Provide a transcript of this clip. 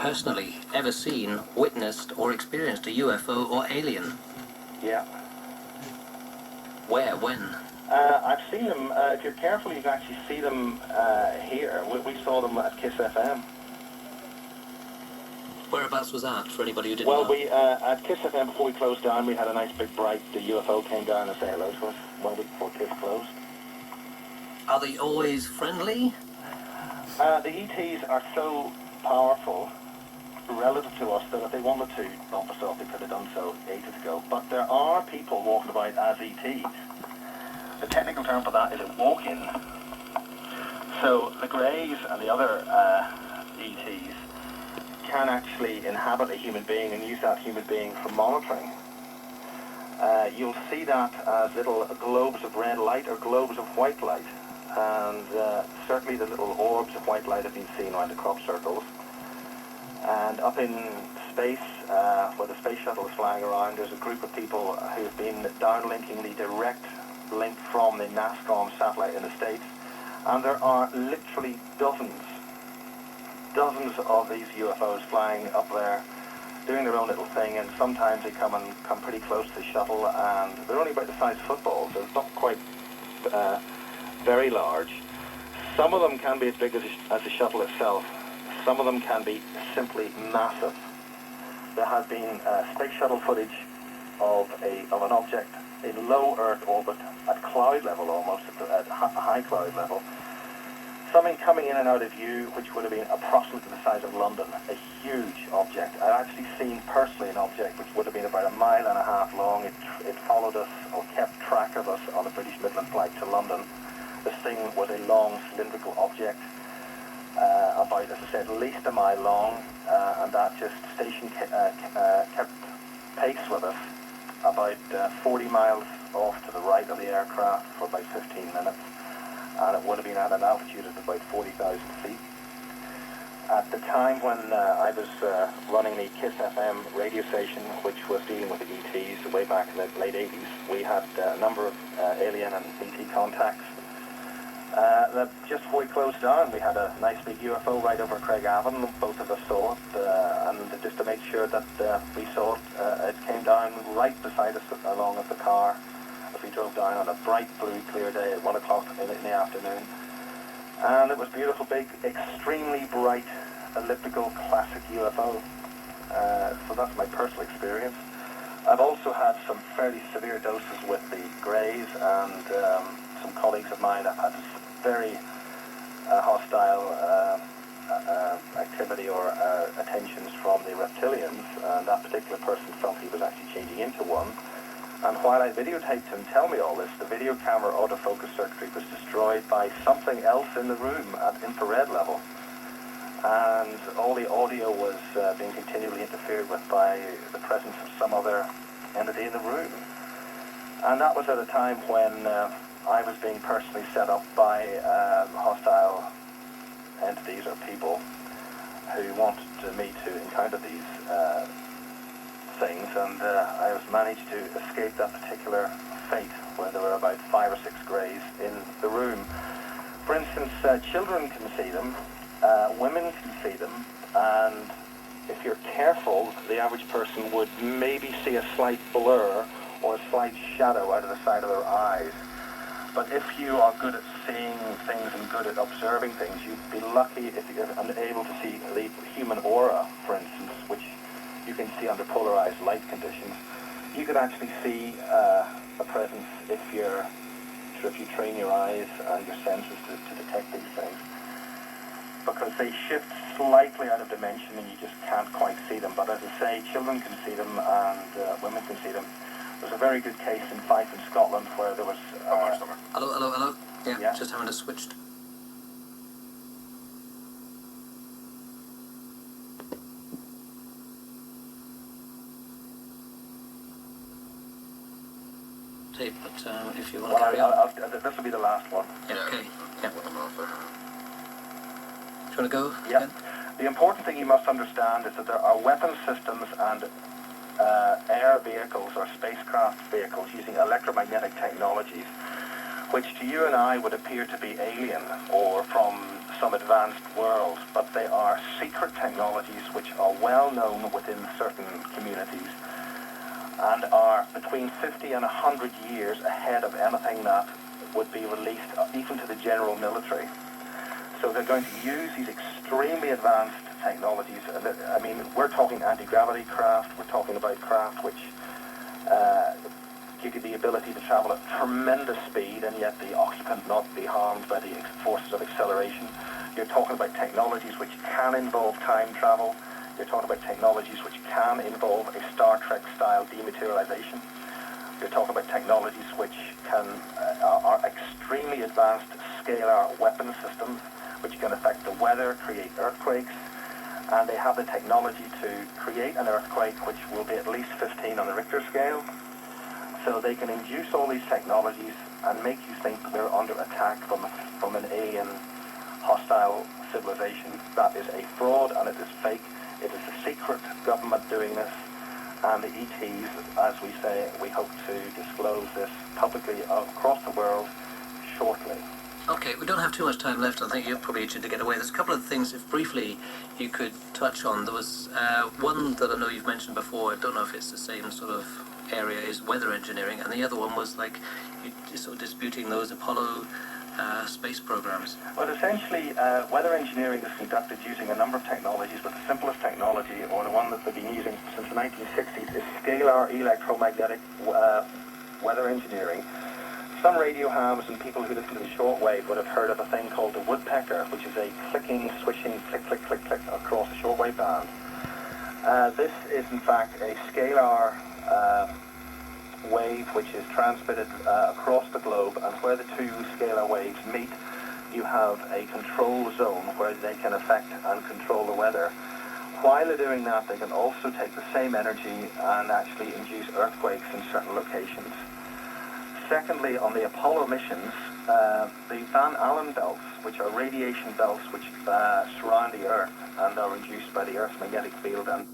personally ever seen, witnessed, or experienced a UFO or alien? Yeah. Where? When? I've seen them. If you're careful, you can actually see them here. We saw them at Kiss FM. Whereabouts was that, for anybody who didn't Well, know? we at Kiss FM, before we closed down, we had a nice big bright UFO came down and said hello to us 1 week before Kiss closed. Are they always friendly? The ETs are so powerful relative to us that if they wanted to bump us off, they could have done so ages ago. But there are people walking about as ETs. The technical term for that is a walk-in. So the Greys and the other ETs can actually inhabit a human being and use that human being for monitoring. You'll see that as little globes of red light or globes of white light. And certainly the little orbs of white light have been seen around the crop circles. And up in space, where the space shuttle is flying around, there's a group of people who have been downlinking the direct link from the NASCOM satellite in the States. And there are literally dozens of these UFOs flying up there, doing their own little thing, and sometimes they come pretty close to the shuttle, and they're only about the size of footballs, so it's not quite very large. Some of them can be as big as the shuttle itself. Some of them can be simply massive. There has been space shuttle footage of an object in low Earth orbit at cloud level, almost at high cloud level. Something coming in and out of view, which would have been approximately the size of London, a huge object. I've actually seen personally an object which would have been about 1.5 miles long. It followed us, or kept track of us on the British Midland flight to London. This thing was a long cylindrical object, about, as I said, at least 1 mile long, and that just kept pace with us about 40 miles off to the right of the aircraft for about 15 minutes. And it would have been at an altitude of about 40,000 feet. At the time when I was running the Kiss FM radio station, which was dealing with the ETs way back in the late 80s, we had a number of alien and ET contacts. Just before we closed down, we had a nice big UFO right over Craigavon. Both of us saw it, and just to make sure that we saw it, it came down right beside us along with the car. We drove down on a bright blue clear day at 1 o'clock in the afternoon, and it was beautiful, big, extremely bright, elliptical, classic UFO. So that's my personal experience. I've also had some fairly severe doses with the Greys, and some colleagues of mine have had very hostile activity or attentions from the reptilians, and that particular person felt he was actually changing into one. And while I videotaped him tell me all this, the video camera autofocus circuitry was destroyed by something else in the room at infrared level. And all the audio was being continually interfered with by the presence of some other entity in the room. And that was at a time when I was being personally set up by hostile entities or people who wanted me to encounter these things, and I was managed to escape that particular fate where there were about 5 or 6 Greys in the room. For instance, children can see them, women can see them, and if you're careful, the average person would maybe see a slight blur or a slight shadow out of the side of their eyes. But if you are good at seeing things and good at observing things, you'd be lucky if you're able to see the human aura, for instance, which you can see under polarized light conditions. You could actually see a presence if you train your eyes and your senses to detect these things, because they shift slightly out of dimension and you just can't quite see them. But as I say, children can see them and women can see them. There's a very good case in Fife in Scotland where there was... Hello? Yeah. Just having it switched. Tape, but if you want to carry on. This will be the last one. Yeah, okay. Yeah. Do you want to go? Yeah. The important thing you must understand is that there are weapon systems and air vehicles or spacecraft vehicles using electromagnetic technologies, which to you and I would appear to be alien or from some advanced world, but they are secret secret technologies which are well known within certain communities and are between 50 and 100 years ahead of anything that would be released even to the general military. So they're going to use these extremely advanced technologies. I mean, we're talking anti-gravity craft, we're talking about craft which give you the ability to travel at tremendous speed and yet the occupant not be harmed by the forces of acceleration. You're talking about technologies which can involve time travel. You're talking about technologies which can involve a Star Trek style dematerialization. You're talking about technologies which are extremely advanced scalar weapon systems which can affect the weather, create earthquakes, and they have the technology to create an earthquake which will be at least 15 on the Richter scale. So they can induce all these technologies and make you think that they're under attack from an alien hostile civilization. That is a fraud and it is fake. It is a secret government doing this, and the ETs, as we say, we hope to disclose this publicly across the world shortly. Okay, we don't have too much time left. I think you're probably itching to get away. There's a couple of things, if briefly, you could touch on. There was one that I know you've mentioned before. I don't know if it's the same sort of area, is weather engineering, and the other one was like you're sort of disputing those Apollo space programs. Well, essentially, weather engineering is conducted using a number of technologies, but the simplest technology, or the one that they've been using since the 1960s, is scalar electromagnetic weather engineering. Some radio hams and people who listen to the shortwave would have heard of a thing called the woodpecker, which is a clicking, swishing, click, click, click, click across the shortwave band. This is in fact a scalar wave which is transmitted across the globe, and where the two scalar waves meet, you have a control zone where they can affect and control the weather. While they're doing that, they can also take the same energy and actually induce earthquakes in certain locations. Secondly, on the Apollo missions, the Van Allen belts, which are radiation belts which surround the Earth and are induced by the Earth's magnetic field and